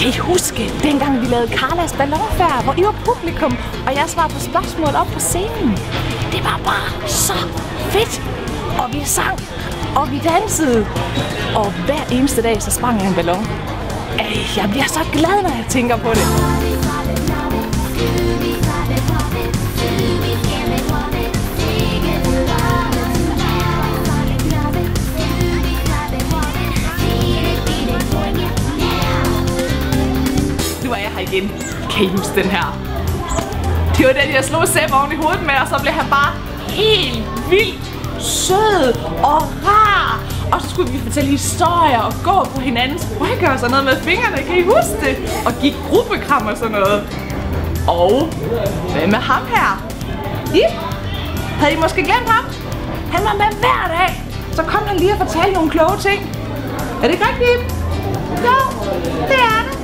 Kan I huske, dengang vi lavede Karlas ballonfærd, hvor I var publikum, og jeg svarede på spørgsmål op på scenen? Det var bare så fedt! Og vi sang, og vi dansede. Og hver eneste dag, så sprang jeg en ballon. Jeg bliver så glad, når jeg tænker på det. Nu er jeg her igen. Kan I huske den her? Det var den, jeg slog Sepp oven i hovedet med, og så blev han bare helt vildt sød og rar. Og så skulle vi fortælle historier og gå på hinandens rygge og sådan noget med fingrene. Kan I huske det? Og give gruppekram og sådan noget. Og hvad med ham her? Havde I måske glemt ham? Han var med hver dag. Så kom han lige og fortalte nogle kloge ting. Er det ikke rigtigt? Jo, det er det.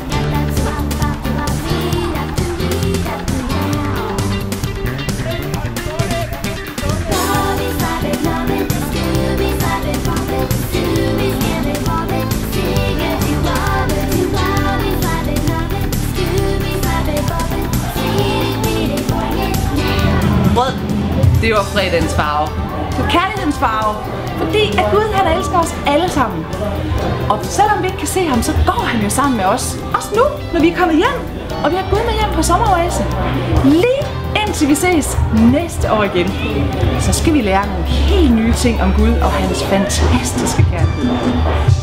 Rød, det var fredagens farve. Det var kærlighedens farve. Fordi at Gud, han elsker os alle sammen. Og selvom vi ikke kan se ham, så går han jo sammen med os. Også nu, når vi er kommet hjem. Og vi har Gud med hjem på sommeroase. Lige indtil vi ses næste år igen. Så skal vi lære nogle helt nye ting om Gud og hans fantastiske kærlighed.